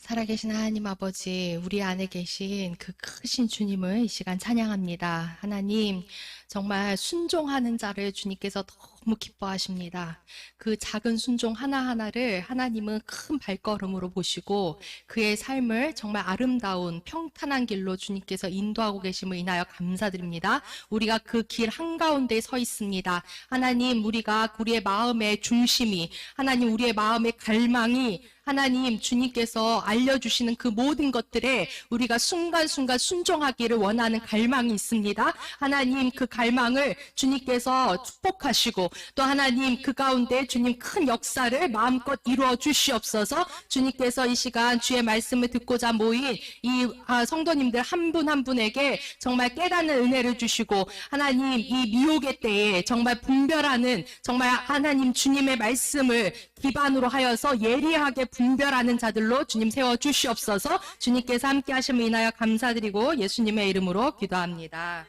살아계신 하나님 아버지, 우리 안에 계신 그 크신 주님을 이 시간 찬양합니다. 하나님, 정말 순종하는 자를 주님께서 너무 기뻐하십니다. 그 작은 순종 하나하나를 하나님은 큰 발걸음으로 보시고 그의 삶을 정말 아름다운 평탄한 길로 주님께서 인도하고 계심을 인하여 감사드립니다. 우리가 그 길 한가운데 서 있습니다. 하나님, 우리의 마음의 중심이, 하나님, 우리의 마음의 갈망이 하나님 주님께서 알려주시는 그 모든 것들에 우리가 순간순간 순종하기를 원하는 갈망이 있습니다. 하나님 그 갈망을 주님께서 축복하시고 또 하나님 그 가운데 주님 큰 역사를 마음껏 이루어 주시옵소서. 주님께서 이 시간 주의 말씀을 듣고자 모인 이 성도님들 한 분 한 분에게 정말 깨닫는 은혜를 주시고 하나님 이 미혹의 때에 정말 분별하는 정말 하나님 주님의 말씀을 기반으로 하여서 예리하게 분별하는 자들로 주님 세워 주시옵소서. 주님께서 함께 하심을 인하여 감사드리고 예수님의 이름으로 기도합니다.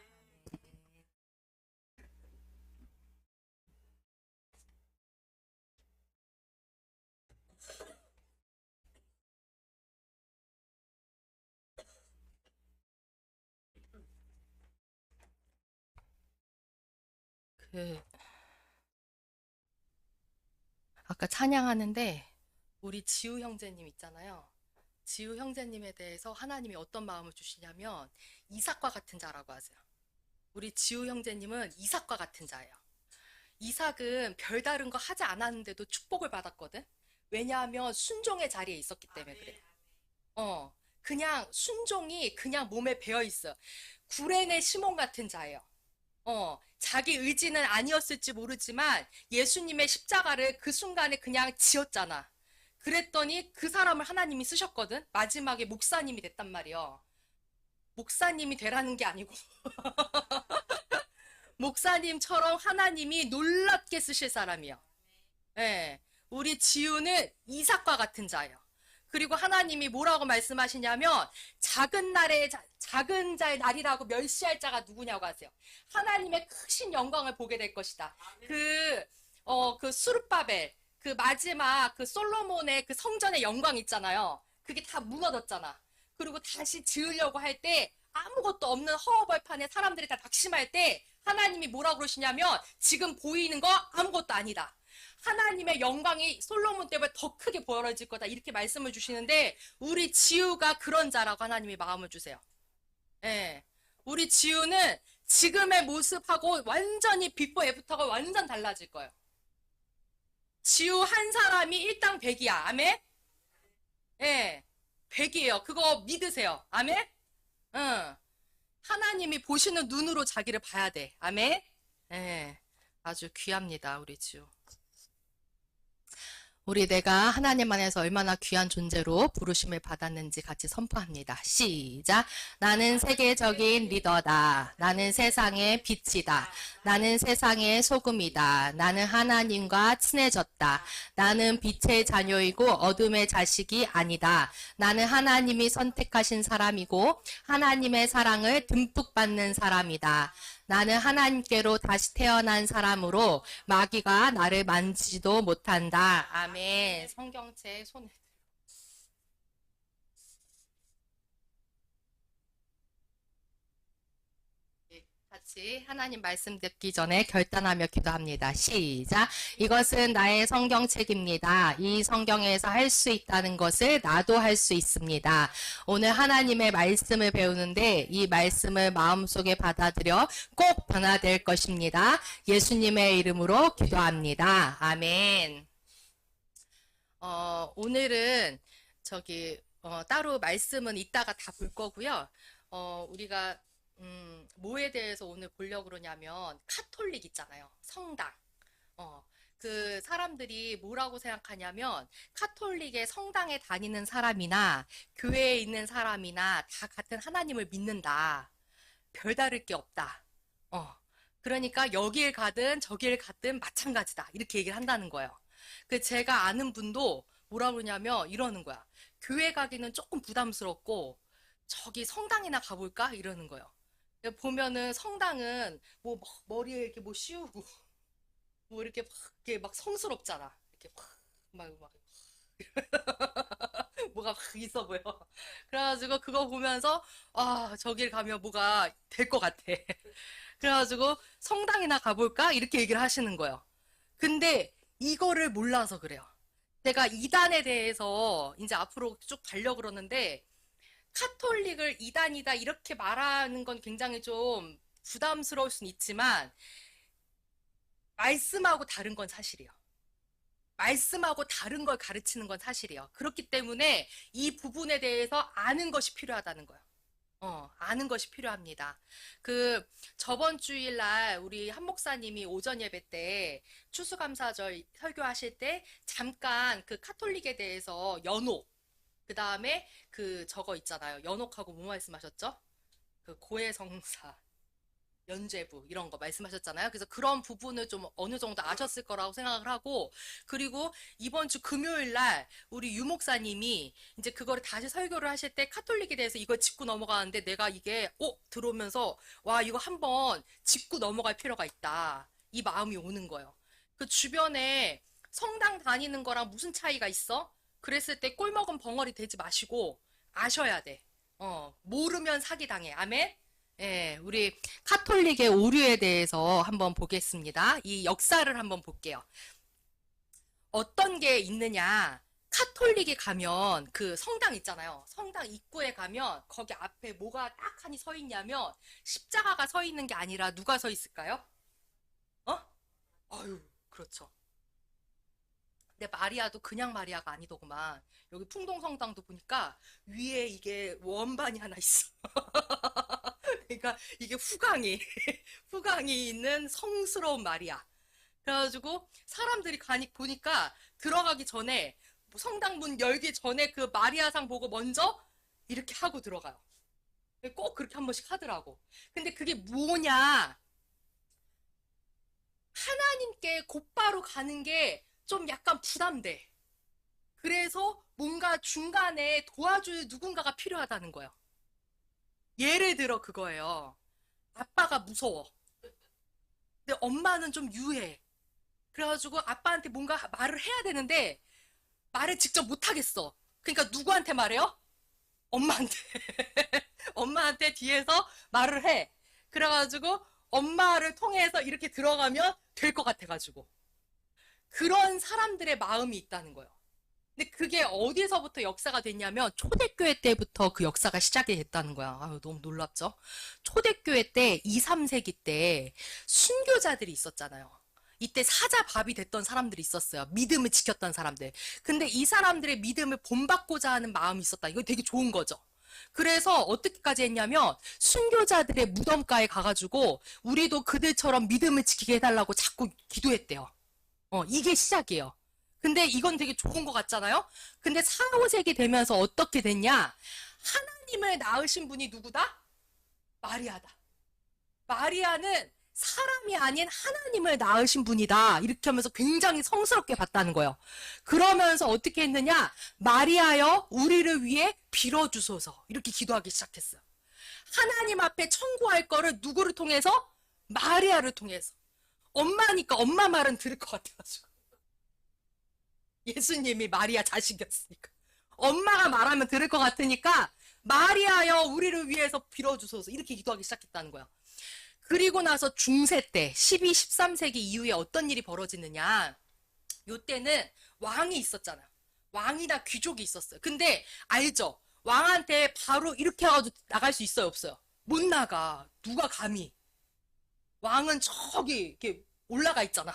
그 아까 찬양하는데 우리 지우 형제님 있잖아요. 지우 형제님에 대해서 하나님이 어떤 마음을 주시냐면 이삭과 같은 자라고 하세요. 우리 지우 형제님은 이삭과 같은 자예요. 이삭은 별다른 거 하지 않았는데도 축복을 받았거든. 왜냐하면 순종의 자리에 있었기 때문에 그래. 그냥 순종이 그냥 몸에 배어 있어. 구레네 시몬 같은 자예요. 자기 의지는 아니었을지 모르지만 예수님의 십자가를 그 순간에 그냥 지었잖아. 그랬더니 그 사람을 하나님이 쓰셨거든. 마지막에 목사님이 됐단 말이야. 목사님이 되라는 게 아니고 목사님처럼 하나님이 놀랍게 쓰실 사람이요. 예. 우리 지우는 이삭과 같은 자예요. 그리고 하나님이 뭐라고 말씀하시냐면 작은 자의 날이라고 멸시할 자가 누구냐고 하세요. 하나님의 크신 영광을 보게 될 것이다. 그 수르바벨 그 마지막 그 솔로몬의 그 성전의 영광 있잖아요. 그게 다 무너졌잖아. 그리고 다시 지으려고 할 때 아무것도 없는 허허벌판에 사람들이 다 낙심할 때 하나님이 뭐라고 그러시냐면 지금 보이는 거 아무것도 아니다. 하나님의 영광이 솔로몬 때보다 더 크게 보여질 거다. 이렇게 말씀을 주시는데 우리 지우가 그런 자라고 하나님이 마음을 주세요. 예. 우리 지우는 지금의 모습하고 완전히 비포 애프터가 완전 달라질 거예요. 지우 한 사람이 일당 100이야. 아멘? 예. 100이에요. 그거 믿으세요. 아멘? 응. 하나님이 보시는 눈으로 자기를 봐야 돼. 아멘? 예. 아주 귀합니다. 우리 지우. 우리 내가 하나님 안에서 얼마나 귀한 존재로 부르심을 받았는지 같이 선포합니다. 시작. 나는 세계적인 리더다. 나는 세상의 빛이다. 나는 세상의 소금이다. 나는 하나님과 친해졌다. 나는 빛의 자녀이고 어둠의 자식이 아니다. 나는 하나님이 선택하신 사람이고 하나님의 사랑을 듬뿍 받는 사람이다. 나는 하나님께로 다시 태어난 사람으로 마귀가 나를 만지지도 못한다. 아멘. 성경책 손에 같이 하나님 말씀 듣기 전에 결단하며 기도합니다. 시작. 이것은 나의 성경책입니다. 이 성경에서 할 수 있다는 것을 나도 할 수 있습니다. 오늘 하나님의 말씀을 배우는데 이 말씀을 마음속에 받아들여 꼭 변화될 것입니다. 예수님의 이름으로 기도합니다. 아멘. 오늘은 따로 말씀은 이따가 다 볼 거고요. 우리가 뭐에 대해서 오늘 보려고 그러냐면 카톨릭 있잖아요. 성당. 그 사람들이 뭐라고 생각하냐면 카톨릭의 성당에 다니는 사람이나 교회에 있는 사람이나 다 같은 하나님을 믿는다. 별다를 게 없다. 어. 그러니까 여길 가든 저길 가든 마찬가지다. 이렇게 얘기를 한다는 거예요. 제가 아는 분도 뭐라 그러냐면 이러는 거야. 교회 가기는 조금 부담스럽고 저기 성당이나 가볼까? 이러는 거예요. 보면은 성당은 뭐 머리에 이렇게 뭐 씌우고 뭐 이렇게 막 성스럽잖아. 이렇게 막 뭐가 뭐가 막 있어 보여. 그래가지고 그거 보면서 아, 저길 가면 뭐가 될 것 같아. 그래가지고 성당이나 가볼까? 이렇게 얘기를 하시는 거예요. 근데 이거를 몰라서 그래요. 제가 이단에 대해서 이제 앞으로 쭉 가려고 그러는데 카톨릭을 이단이다 이렇게 말하는 건 굉장히 좀 부담스러울 수는 있지만 말씀하고 다른 건 사실이에요. 말씀하고 다른 걸 가르치는 건 사실이에요. 그렇기 때문에 이 부분에 대해서 아는 것이 필요하다는 거예요. 아는 것이 필요합니다. 그 저번 주일날 우리 한 목사님이 오전 예배 때 추수감사절 설교하실 때 잠깐 그 카톨릭에 대해서 연옥, 그 다음에 그 저거 있잖아요. 연옥하고 뭐 말씀하셨죠? 그 고해성사. 연재부 이런 거 말씀하셨잖아요. 그래서 그런 부분을 좀 어느 정도 아셨을 거라고 생각을 하고 그리고 이번 주 금요일 날 우리 유 목사님이 이제 그거를 다시 설교를 하실 때 카톨릭에 대해서 이걸 짚고 넘어가는데 내가 이게 들어오면서 와 이거 한번 짚고 넘어갈 필요가 있다. 이 마음이 오는 거예요. 그 주변에 성당 다니는 거랑 무슨 차이가 있어? 그랬을 때 꼴 먹은 벙어리 되지 마시고 아셔야 돼. 모르면 사기당해. 아멘? 예, 우리 카톨릭의 오류에 대해서 한번 보겠습니다. 이 역사를 한번 볼게요. 어떤 게 있느냐? 카톨릭에 가면 그 성당 있잖아요. 성당 입구에 가면 거기 앞에 뭐가 딱하니 서 있냐면 십자가가 서 있는 게 아니라 누가 서 있을까요? 어? 아유, 그렇죠. 근데 마리아도 그냥 마리아가 아니더구만. 여기 풍동성당도 보니까 위에 이게 원반이 하나 있어. 그러니까 이게 후광이 후광이 있는 성스러운 마리아. 그래가지고 사람들이 가니 보니까 들어가기 전에 성당 문 열기 전에 그 마리아상 보고 먼저 이렇게 하고 들어가요. 꼭 그렇게 한 번씩 하더라고. 근데 그게 뭐냐? 하나님께 곧바로 가는 게 좀 약간 부담돼. 그래서 뭔가 중간에 도와줄 누군가가 필요하다는 거예요. 예를 들어 그거예요. 아빠가 무서워. 근데 엄마는 좀 유해. 그래가지고 아빠한테 뭔가 말을 해야 되는데 말을 직접 못 하겠어. 그러니까 누구한테 말해요? 엄마한테. 엄마한테 뒤에서 말을 해. 그래가지고 엄마를 통해서 이렇게 들어가면 될 것 같아가지고. 그런 사람들의 마음이 있다는 거예요. 근데 그게 어디서부터 역사가 됐냐면 초대교회 때부터 그 역사가 시작이 됐다는 거야. 아유, 너무 놀랍죠? 초대교회 때 2, 3세기 때 순교자들이 있었잖아요. 이때 사자밥이 됐던 사람들이 있었어요. 믿음을 지켰던 사람들. 근데 이 사람들의 믿음을 본받고자 하는 마음이 있었다. 이거 되게 좋은 거죠. 그래서 어떻게까지 했냐면 순교자들의 무덤가에 가가지고 우리도 그들처럼 믿음을 지키게 해달라고 자꾸 기도했대요. 이게 시작이에요. 근데 이건 되게 좋은 것 같잖아요? 근데 4, 5세기 되면서 어떻게 됐냐? 하나님을 낳으신 분이 누구다? 마리아다. 마리아는 사람이 아닌 하나님을 낳으신 분이다. 이렇게 하면서 굉장히 성스럽게 봤다는 거예요. 그러면서 어떻게 했느냐? 마리아여, 우리를 위해 빌어주소서. 이렇게 기도하기 시작했어요. 하나님 앞에 청구할 거를 누구를 통해서? 마리아를 통해서. 엄마니까 엄마 말은 들을 것 같아가지고. 예수님이 마리아 자식이었으니까. 엄마가 말하면 들을 것 같으니까 마리아여 우리를 위해서 빌어주소서 이렇게 기도하기 시작했다는 거야. 그리고 나서 중세 때 12, 13세기 이후에 어떤 일이 벌어지느냐. 요때는 왕이 있었잖아요. 왕이나 귀족이 있었어요. 근데 알죠? 왕한테 바로 이렇게 해가지고 나갈 수 있어요? 없어요? 못 나가. 누가 감히. 왕은 저기 이렇게 올라가 있잖아.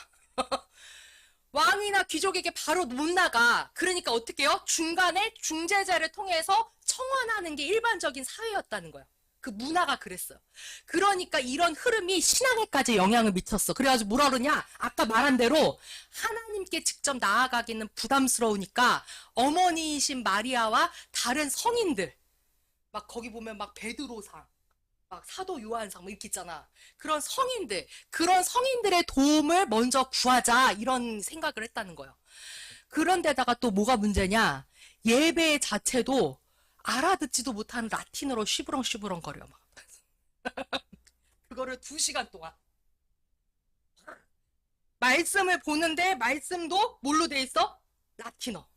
왕이나 귀족에게 바로 못 나가. 그러니까 어떻게 해요? 중간에 중재자를 통해서 청원하는 게 일반적인 사회였다는 거예요. 그 문화가 그랬어요. 그러니까 이런 흐름이 신앙에까지 영향을 미쳤어. 그래가지고 뭐라 그러냐? 아까 말한 대로 하나님께 직접 나아가기는 부담스러우니까 어머니이신 마리아와 다른 성인들, 막 거기 보면 막 베드로상, 막 사도 요한상 뭐 이렇게 있잖아. 그런 성인들의 도움을 먼저 구하자 이런 생각을 했다는 거예요. 그런데다가 또 뭐가 문제냐? 예배 자체도 알아듣지도 못하는 라틴어로 쉬부렁쉬부렁 거려 막. 그거를 2시간 동안 말씀을 보는데 말씀도 뭘로 돼 있어? 라틴어.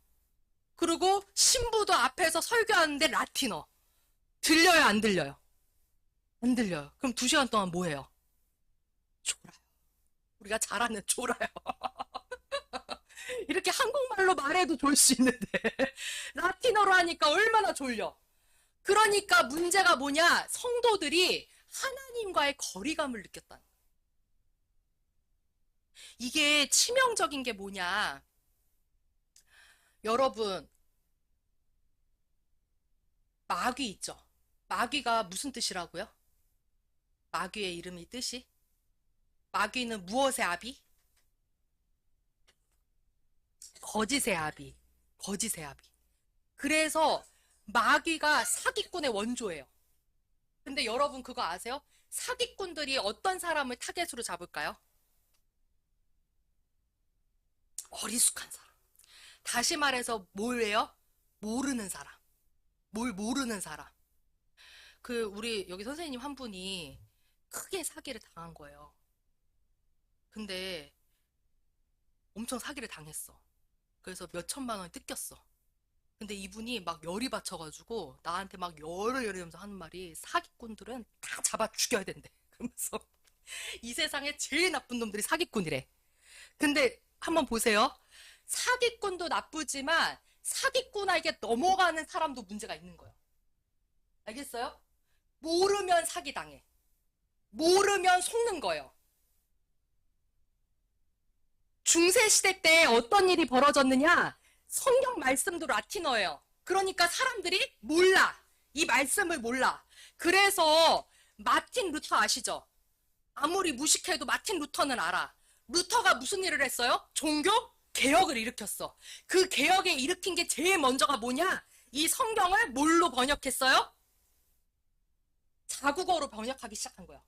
그리고 신부도 앞에서 설교하는데 라틴어. 들려요, 안 들려요? 안 들려요. 그럼 2시간 동안 뭐 해요? 졸아요. 우리가 잘 아는 졸아요. 이렇게 한국말로 말해도 졸 수 있는데 라틴어로 하니까 얼마나 졸려. 그러니까 문제가 뭐냐? 성도들이 하나님과의 거리감을 느꼈다는 거예요. 이게 치명적인 게 뭐냐? 여러분, 마귀 있죠? 마귀가 무슨 뜻이라고요? 마귀의 이름이 뜻이? 마귀는 무엇의 아비? 거짓의 아비. 거짓의 아비. 그래서 마귀가 사기꾼의 원조예요. 근데 여러분 그거 아세요? 사기꾼들이 어떤 사람을 타겟으로 잡을까요? 어리숙한 사람. 다시 말해서 뭐예요? 모르는 사람. 뭘 모르는 사람. 우리 여기 선생님 한 분이 크게 사기를 당한 거예요. 근데 엄청 사기를 당했어. 그래서 몇 천만 원이 뜯겼어. 근데 이분이 막 열이 받쳐가지고 나한테 막 열을 하는 말이 사기꾼들은 다 잡아 죽여야 된대. 그러면서 이 세상에 제일 나쁜 놈들이 사기꾼이래. 근데 한번 보세요. 사기꾼도 나쁘지만 사기꾼에게 넘어가는 사람도 문제가 있는 거예요. 알겠어요? 모르면 사기당해. 모르면 속는 거예요. 중세시대 때 어떤 일이 벌어졌느냐? 성경 말씀도 라틴어예요. 그러니까 사람들이 몰라. 이 말씀을 몰라. 그래서 마틴 루터 아시죠? 아무리 무식해도 마틴 루터는 알아. 루터가 무슨 일을 했어요? 종교 개혁을 일으켰어. 그 개혁에 일으킨 게 제일 먼저가 뭐냐? 이 성경을 뭘로 번역했어요? 자국어로 번역하기 시작한 거야.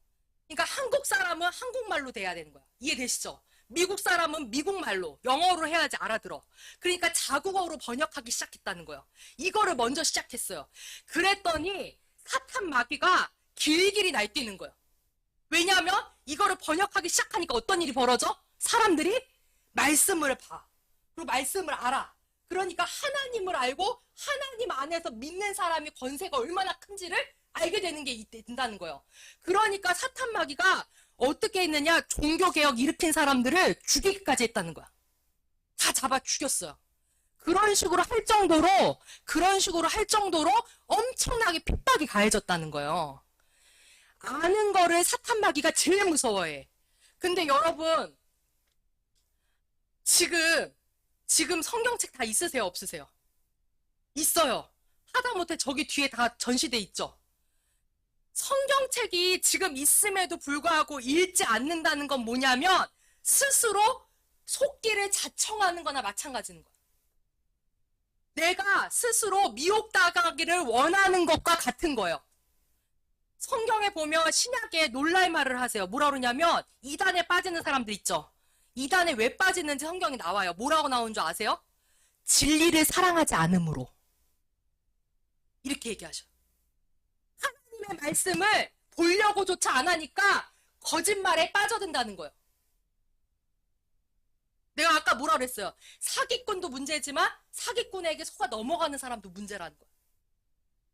그러니까 한국 사람은 한국말로 돼야 되는 거야. 이해되시죠? 미국 사람은 미국말로, 영어로 해야지 알아들어. 그러니까 자국어로 번역하기 시작했다는 거예요. 이거를 먼저 시작했어요. 그랬더니 사탄 마귀가 길길이 날뛰는 거예요. 왜냐하면 이거를 번역하기 시작하니까 어떤 일이 벌어져? 사람들이 말씀을 봐. 그리고 말씀을 알아. 그러니까 하나님을 알고 하나님 안에서 믿는 사람이 권세가 얼마나 큰지를 알게 되는 게 된다는 거예요. 그러니까 사탄 마귀가 어떻게 했느냐? 종교개혁 일으킨 사람들을 죽이기까지 했다는 거야. 다 잡아 죽였어요. 그런 식으로 할 정도로 엄청나게 핍박이 가해졌다는 거예요. 아는 거를 사탄 마귀가 제일 무서워해. 근데 여러분, 지금 성경책 다 있으세요? 없으세요? 있어요. 하다못해 저기 뒤에 다 전시돼 있죠? 성경책이 지금 있음에도 불구하고 읽지 않는다는 건 뭐냐면 스스로 속기를 자청하는 거나 마찬가지인 거야. 내가 스스로 미혹당하기를 원하는 것과 같은 거예요. 성경에 보면 신약에 놀랄 말을 하세요. 뭐라 그러냐면 이단에 빠지는 사람들 있죠. 이단에 왜 빠지는지 성경에 나와요. 뭐라고 나오는 줄 아세요? 진리를 사랑하지 않음으로. 이렇게 얘기하셔. 하나님의 말씀을 보려고조차 안 하니까 거짓말에 빠져든다는 거예요. 내가 아까 뭐라 그랬어요? 사기꾼도 문제지만 사기꾼에게 속아 넘어가는 사람도 문제라는 거예요.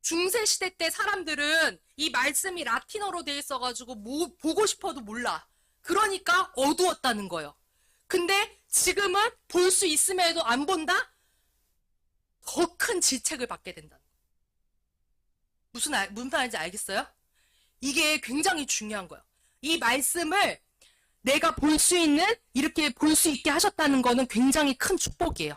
중세시대 때 사람들은 이 말씀이 라틴어로 돼 있어가지고 보고 싶어도 몰라. 그러니까 어두웠다는 거예요. 근데 지금은 볼 수 있음에도 안 본다? 더 큰 질책을 받게 된다. 무슨 말인지 알겠어요? 이게 굉장히 중요한 거예요. 이 말씀을 내가 볼 수 있는, 이렇게 볼 수 있게 하셨다는 거는 굉장히 큰 축복이에요.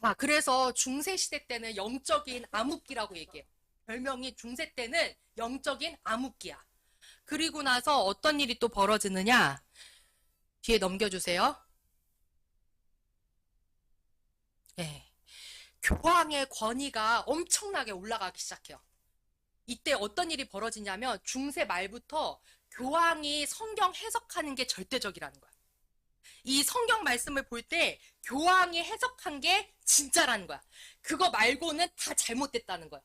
자, 그래서 중세시대 때는 영적인 암흑기라고 얘기해요. 별명이 중세 때는 영적인 암흑기야. 그리고 나서 어떤 일이 또 벌어지느냐? 뒤에 넘겨주세요. 예. 교황의 권위가 엄청나게 올라가기 시작해요. 이때 어떤 일이 벌어지냐면 중세 말부터 교황이 성경 해석하는 게 절대적이라는 거야. 이 성경 말씀을 볼 때 교황이 해석한 게 진짜라는 거야. 그거 말고는 다 잘못됐다는 거야.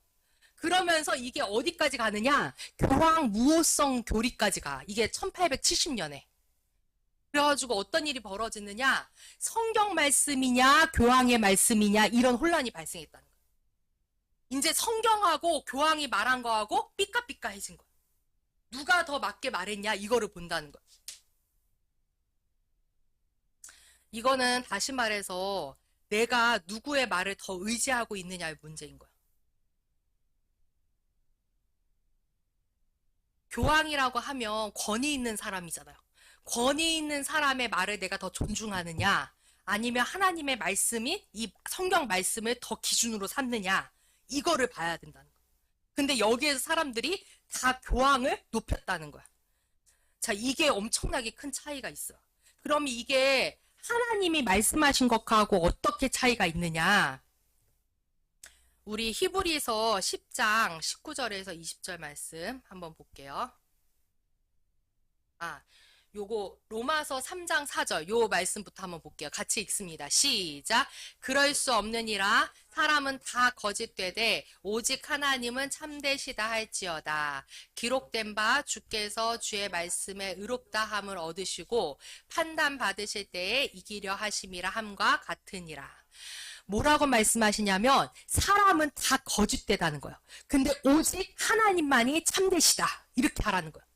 그러면서 이게 어디까지 가느냐? 교황 무호성 교리까지 가. 이게 1870년에. 그래가지고 어떤 일이 벌어지느냐? 성경 말씀이냐, 교황의 말씀이냐, 이런 혼란이 발생했다는 거예요. 이제 성경하고 교황이 말한 거하고 삐까삐까해진 거예요. 누가 더 맞게 말했냐, 이거를 본다는 거예요. 이거는 다시 말해서 내가 누구의 말을 더 의지하고 있느냐의 문제인 거예요. 교황이라고 하면 권위 있는 사람이잖아요. 권위 있는 사람의 말을 내가 더 존중하느냐, 아니면 하나님의 말씀이 이 성경 말씀을 더 기준으로 삼느냐, 이거를 봐야 된다는 거예요. 근데 여기에서 사람들이 다 교황을 높였다는 거야. 자, 이게 엄청나게 큰 차이가 있어요. 그럼 이게 하나님이 말씀하신 것하고 어떻게 차이가 있느냐? 우리 히브리서 10장 19절에서 20절 말씀 한번 볼게요. 요거 로마서 3장 4절 요 말씀부터 한번 볼게요. 같이 읽습니다. 시작. 그럴 수 없느니라 사람은 다 거짓되되 오직 하나님은 참되시다 할지어다. 기록된 바 주께서 주의 말씀에 의롭다함을 얻으시고 판단 받으실 때에 이기려 하심이라 함과 같으니라. 뭐라고 말씀하시냐면 사람은 다 거짓되다는 거예요. 근데 오직 하나님만이 참되시다. 이렇게 하라는 거예요.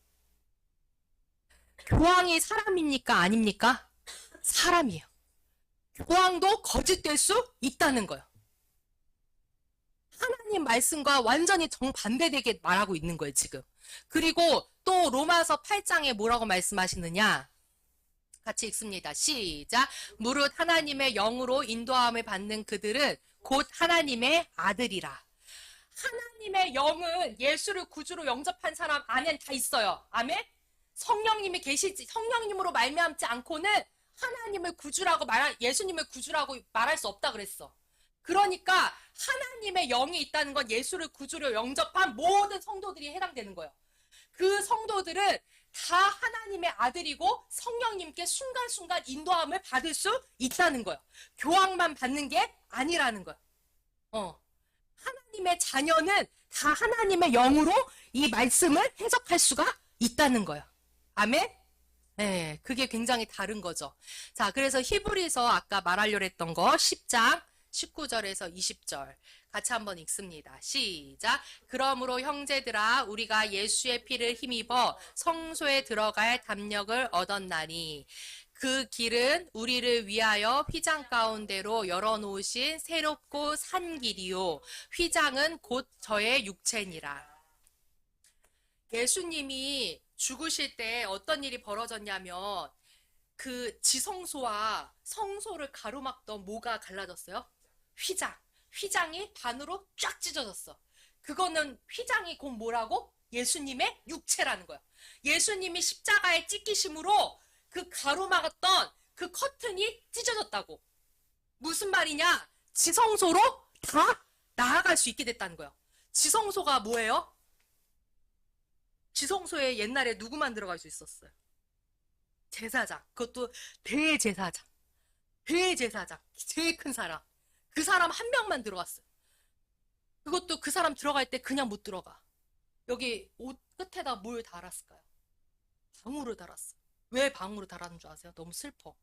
교황이 사람입니까? 아닙니까? 사람이에요. 교황도 거짓될 수 있다는 거예요. 하나님 말씀과 완전히 정반대되게 말하고 있는 거예요, 지금. 그리고 또 로마서 8장에 뭐라고 말씀하시느냐? 같이 읽습니다. 시작. 무릇 하나님의 영으로 인도함을 받는 그들은 곧 하나님의 아들이라. 하나님의 영은 예수를 구주로 영접한 사람 안엔 다 있어요. 아멘? 성령님이 계시지, 성령님으로 말미암지 않고는 하나님을 구주라고 예수님을 구주라고 말할 수 없다 그랬어. 그러니까 하나님의 영이 있다는 건 예수를 구주로 영접한 모든 성도들이 해당되는 거예요. 그 성도들은 다 하나님의 아들이고 성령님께 순간순간 인도함을 받을 수 있다는 거예요. 교황만 받는 게 아니라는 거예요. 하나님의 자녀는 다 하나님의 영으로 이 말씀을 해석할 수가 있다는 거예요. 아멘? 네, 그게 굉장히 다른 거죠. 자, 그래서 히브리서 아까 말하려고 했던 거 10장 19절에서 20절 같이 한번 읽습니다. 시작. 그러므로 형제들아 우리가 예수의 피를 힘입어 성소에 들어갈 담력을 얻었나니 그 길은 우리를 위하여 휘장 가운데로 열어놓으신 새롭고 산 길이요 휘장은 곧 저의 육체니라. 예수님이 죽으실 때 어떤 일이 벌어졌냐면 그 지성소와 성소를 가로막던 뭐가 갈라졌어요? 휘장이 반으로 쫙 찢어졌어. 그거는 휘장이 곧 뭐라고? 예수님의 육체라는 거야. 예수님이 십자가에 찢기심으로 그 가로막았던 그 커튼이 찢어졌다고. 무슨 말이냐? 지성소로 다 나아갈 수 있게 됐다는 거야. 지성소가 뭐예요? 지성소에 옛날에 누구만 들어갈 수 있었어요? 제사장. 그것도 대제사장. 대제사장. 제일 큰 사람. 그 사람 한 명만 들어갔어요. 그것도 그 사람 들어갈 때 그냥 못 들어가. 여기 옷 끝에다 뭘 달았을까요? 방울을 달았어. 왜 방울을 달았는 줄 아세요? 너무 슬퍼.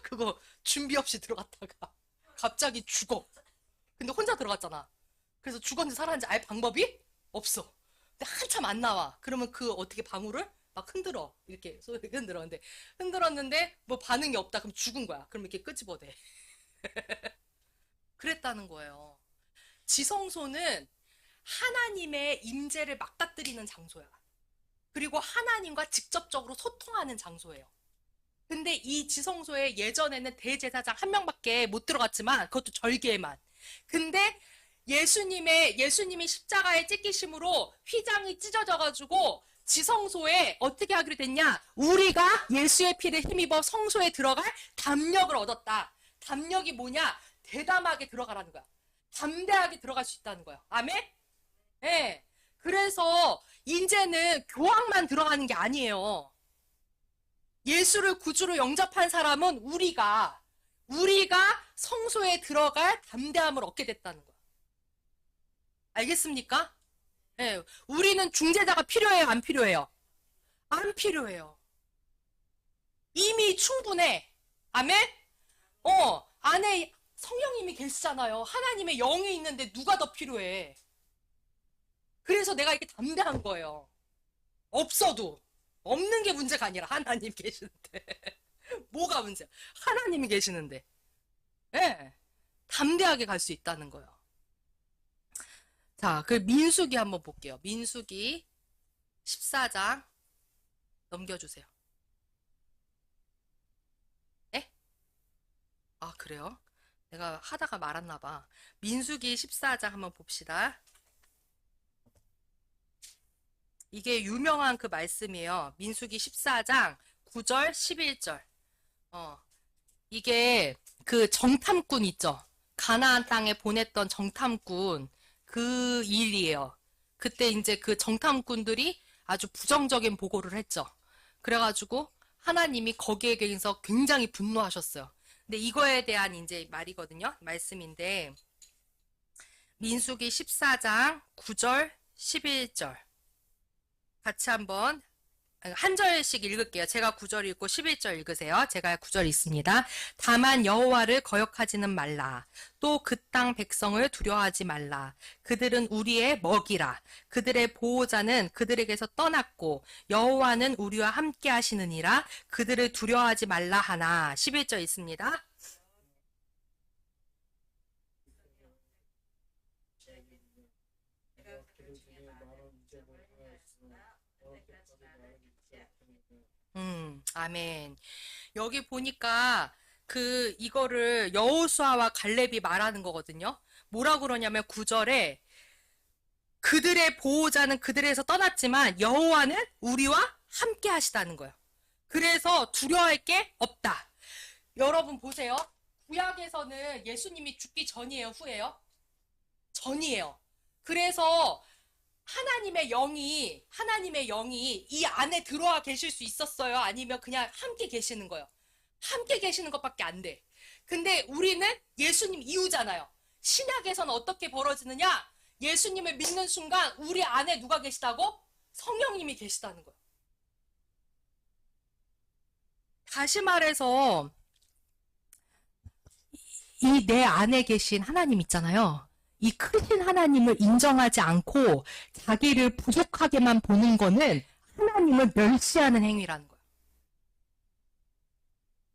그거 준비 없이 들어갔다가 갑자기 죽어. 근데 혼자 들어갔잖아. 그래서 죽었는지 살았는지 알 방법이 없어. 근데 한참 안 나와. 그러면 그 어떻게 방울을 막 흔들어. 이렇게 흔들었는데 뭐 반응이 없다. 그럼 죽은 거야. 그럼 이렇게 끄집어대. 그랬다는 거예요. 지성소는 하나님의 임재를 맞닥뜨리는 장소야. 그리고 하나님과 직접적으로 소통하는 장소예요. 근데 이 지성소에 예전에는 대제사장 한 명밖에 못 들어갔지만 그것도 절기에만. 근데 예수님이 십자가에 찢기심으로 휘장이 찢어져가지고 지성소에 어떻게 하기로 됐냐? 우리가 예수의 피를 힘입어 성소에 들어갈 담력을 얻었다. 담력이 뭐냐? 대담하게 들어가라는 거야. 담대하게 들어갈 수 있다는 거야. 아멘? 네. 그래서 이제는 교황만 들어가는 게 아니에요. 예수를 구주로 영접한 사람은 우리가 성소에 들어갈 담대함을 얻게 됐다는 거야. 알겠습니까? 예, 우리는 중재자가 필요해요, 안 필요해요? 안 필요해요. 이미 충분해. 아멘? 안에 성령님이 계시잖아요. 하나님의 영이 있는데 누가 더 필요해? 그래서 내가 이렇게 담대한 거예요. 없어도. 없는 게 문제가 아니라 하나님 계시는데. 뭐가 문제야? 하나님이 계시는데. 예. 담대하게 갈 수 있다는 거예요. 자, 그 민수기 한번 볼게요. 민수기 14장 넘겨주세요. 예? 아, 그래요? 내가 하다가 말았나 봐. 민수기 14장 한번 봅시다. 이게 유명한 그 말씀이에요. 민수기 14장 9절, 11절. 어, 이게 그 정탐꾼 있죠? 가나안 땅에 보냈던 정탐꾼 그 일이에요. 그때 이제 그 정탐꾼들이 아주 부정적인 보고를 했죠. 그래가지고 하나님이 거기에 대해서 굉장히 분노하셨어요. 근데 이거에 대한 이제 말이거든요. 말씀인데 민수기 14장 9절, 11절 같이 한번 한 절씩 읽을게요. 제가 9절 읽고 11절 읽으세요. 제가 9절 읽습니다. 다만 여호와를 거역하지는 말라. 또 그 땅 백성을 두려워하지 말라. 그들은 우리의 먹이라. 그들의 보호자는 그들에게서 떠났고 여호와는 우리와 함께 하시느니라. 그들을 두려워하지 말라 하나. 11절 있습니다. 아멘. 여기 보니까 이거를 여호수아와 갈렙이 말하는 거거든요. 뭐라 그러냐면 9절에 그들의 보호자는 그들에서 떠났지만 여호와는 우리와 함께 하시다는 거예요. 그래서 두려워할 게 없다. 여러분 보세요. 구약에서는 예수님이 죽기 전이에요, 후예요? 전이에요. 그래서 하나님의 영이 이 안에 들어와 계실 수 있었어요? 아니면 그냥 함께 계시는 거예요? 함께 계시는 것밖에 안 돼. 근데 우리는 예수님 이후잖아요. 신약에서는 어떻게 벌어지느냐? 예수님을 믿는 순간 우리 안에 누가 계시다고? 성령님이 계시다는 거예요. 다시 말해서 이 내 안에 계신 하나님 있잖아요. 이 크신 하나님을 인정하지 않고 자기를 부족하게만 보는 거는 하나님을 멸시하는 행위라는 거야.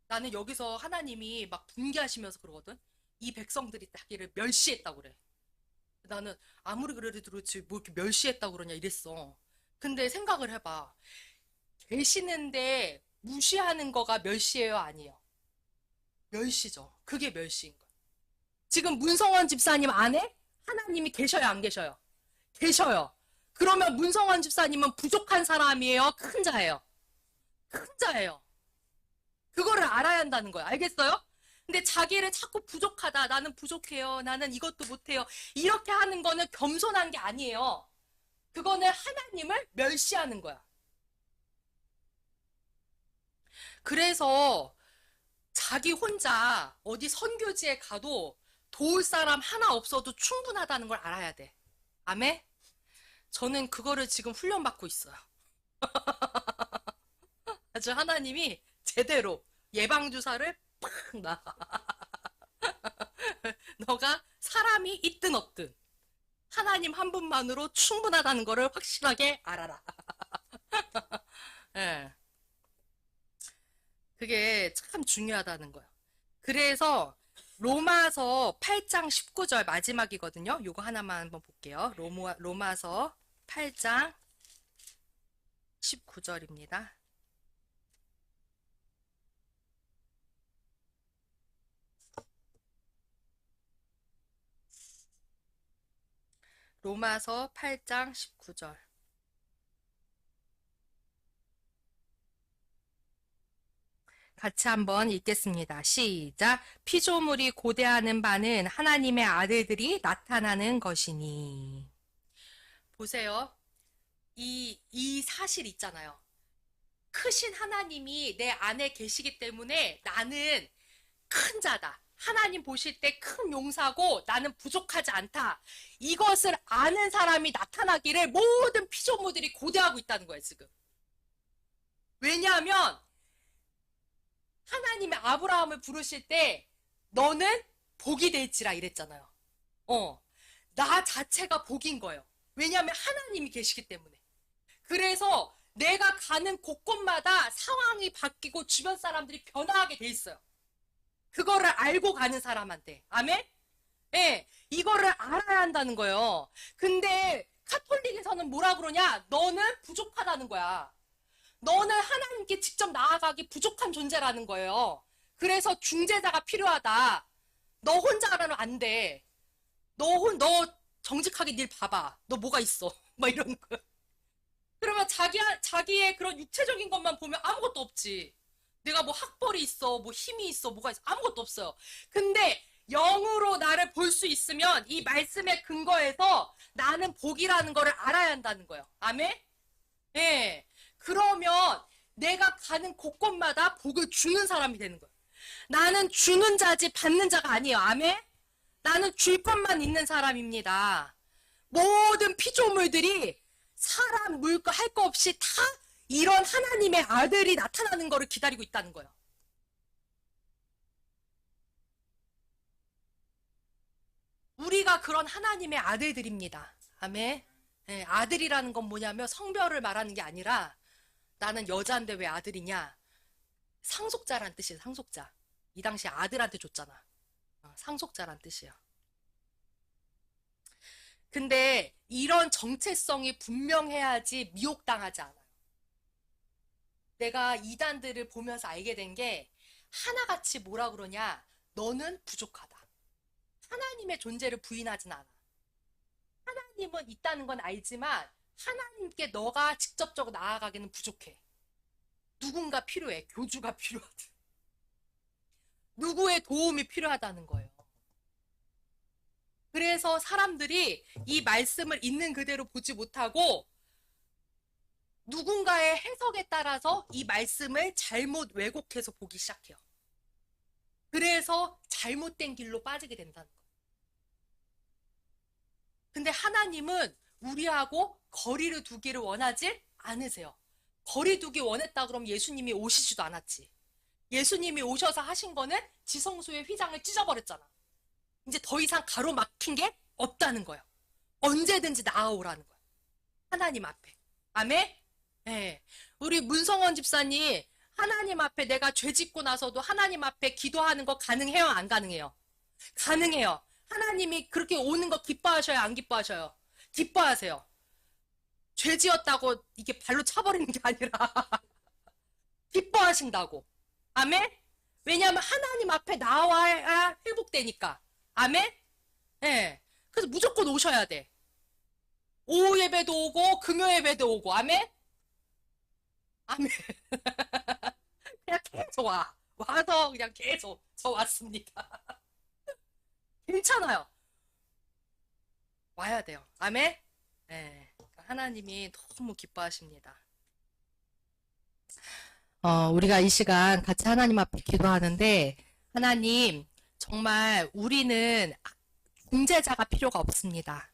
나는 여기서 하나님이 막 분개하시면서 그러거든. 이 백성들이 자기를 멸시했다고 그래. 나는 아무리 그래도 그렇지 뭐 이렇게 멸시했다고 그러냐 이랬어. 근데 생각을 해봐. 계시는데 무시하는 거가 멸시예요, 아니에요? 멸시죠. 그게 멸시인 거야. 지금 문성원 집사님 안에 하나님이 계셔요, 안 계셔요? 계셔요. 그러면 문성원 집사님은 부족한 사람이에요? 큰 자예요? 큰 자예요. 그거를 알아야 한다는 거예요. 알겠어요? 근데 자기를 자꾸 부족하다. 나는 부족해요. 나는 이것도 못해요. 이렇게 하는 거는 겸손한 게 아니에요. 그거는 하나님을 멸시하는 거야. 그래서 자기 혼자 어디 선교지에 가도 도울 사람 하나 없어도 충분하다는 걸 알아야 돼. 아멘? 저는 그거를 지금 훈련받고 있어요. 아주 하나님이 제대로 예방주사를 팍 놔. 너가 사람이 있든 없든 하나님 한 분만으로 충분하다는 거를 확실하게 알아라. 예, 그게 참 중요하다는 거예요. 그래서 로마서 8장 19절 마지막이거든요. 요거 하나만 한번 볼게요. 로마서 8장 19절입니다. 로마서 8장 19절. 같이 한번 읽겠습니다. 시작. 피조물이 고대하는 바는 하나님의 아들들이 나타나는 것이니. 보세요. 이 사실 있잖아요. 크신 하나님이 내 안에 계시기 때문에 나는 큰 자다. 하나님 보실 때 큰 용사고 나는 부족하지 않다. 이것을 아는 사람이 나타나기를 모든 피조물들이 고대하고 있다는 거예요, 지금. 왜냐하면 하나님의 아브라함을 부르실 때 너는 복이 될지라 이랬잖아요. 나 자체가 복인 거예요. 왜냐하면 하나님이 계시기 때문에. 그래서 내가 가는 곳곳마다 상황이 바뀌고 주변 사람들이 변화하게 돼 있어요. 그거를 알고 가는 사람한테. 아멘? 예, 이거를 알아야 한다는 거예요. 근데 카톨릭에서는 뭐라 그러냐? 너는 부족하다는 거야. 너는 하나님께 직접 나아가기 부족한 존재라는 거예요. 그래서 중재자가 필요하다. 너 혼자라면 안 돼. 너 정직하게 일 봐봐. 너 뭐가 있어? 막 이러는 거예요. 그러면 자기의 그런 육체적인 것만 보면 아무것도 없지. 내가 뭐 학벌이 있어, 뭐 힘이 있어, 뭐가 있어. 아무것도 없어요. 근데 영으로 나를 볼 수 있으면 이 말씀의 근거에서 나는 복이라는 거를 알아야 한다는 거예요. 아멘? 예. 그러면 내가 가는 곳곳마다 복을 주는 사람이 되는 거예요. 나는 주는 자지 받는 자가 아니에요. 아멘? 나는 줄 것만 있는 사람입니다. 모든 피조물들이 사람, 물거 할 거 없이 다 이런 하나님의 아들이 나타나는 거를 기다리고 있다는 거예요. 우리가 그런 하나님의 아들들입니다. 아멘. 네, 아들이라는 건 뭐냐면 성별을 말하는 게 아니라 나는 여자인데 왜 아들이냐? 상속자란 뜻이에요. 상속자. 이 당시 아들한테 줬잖아. 상속자란 뜻이에요. 근데 이런 정체성이 분명해야지 미혹당하지 않아요. 내가 이단들을 보면서 알게 된 게 하나같이 뭐라 그러냐? 너는 부족하다. 하나님의 존재를 부인하진 않아. 하나님은 있다는 건 알지만 하나님께 너가 직접적으로 나아가기는 부족해. 누군가 필요해. 교주가 필요하다. 누구의 도움이 필요하다는 거예요. 그래서 사람들이 이 말씀을 있는 그대로 보지 못하고 누군가의 해석에 따라서 이 말씀을 잘못 왜곡해서 보기 시작해요. 그래서 잘못된 길로 빠지게 된다는 거예요. 근데 하나님은 우리하고 거리를 두기를 원하지 않으세요. 거리 두기 원했다 그러면 예수님이 오시지도 않았지. 예수님이 오셔서 하신 거는 지성소의 휘장을 찢어버렸잖아. 이제 더 이상 가로막힌 게 없다는 거예요. 언제든지 나아오라는 거예요. 하나님 앞에. 아멘? 네. 우리 문성원 집사님, 하나님 앞에 내가 죄 짓고 나서도 하나님 앞에 기도하는 거 가능해요? 안 가능해요? 가능해요. 하나님이 그렇게 오는 거 기뻐하셔요? 안 기뻐하셔요? 기뻐하세요. 죄 지었다고 이게 발로 차버리는 게 아니라 기뻐하신다고. 아멘? 왜냐하면 하나님 앞에 나와야 회복되니까. 아멘? 네. 그래서 무조건 오셔야 돼. 오후 예배도 오고 금요 예배도 오고. 아멘? 아멘. 그냥 계속 와서 그냥 계속 저 왔습니다. 괜찮아요. 와야 돼요. 아멘? 네. 하나님이 너무 기뻐하십니다. 우리가 이 시간 같이 하나님 앞에 기도하는데, 하나님, 정말 우리는 중재자가 필요가 없습니다.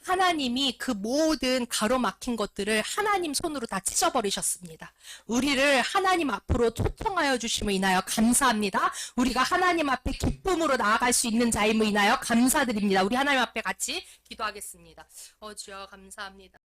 하나님이 그 모든 가로막힌 것들을 하나님 손으로 다 찢어버리셨습니다. 우리를 하나님 앞으로 초청하여 주심을 인하여 감사합니다. 우리가 하나님 앞에 기쁨으로 나아갈 수 있는 자임을 인하여 감사드립니다. 우리 하나님 앞에 같이 기도하겠습니다. 주여 감사합니다.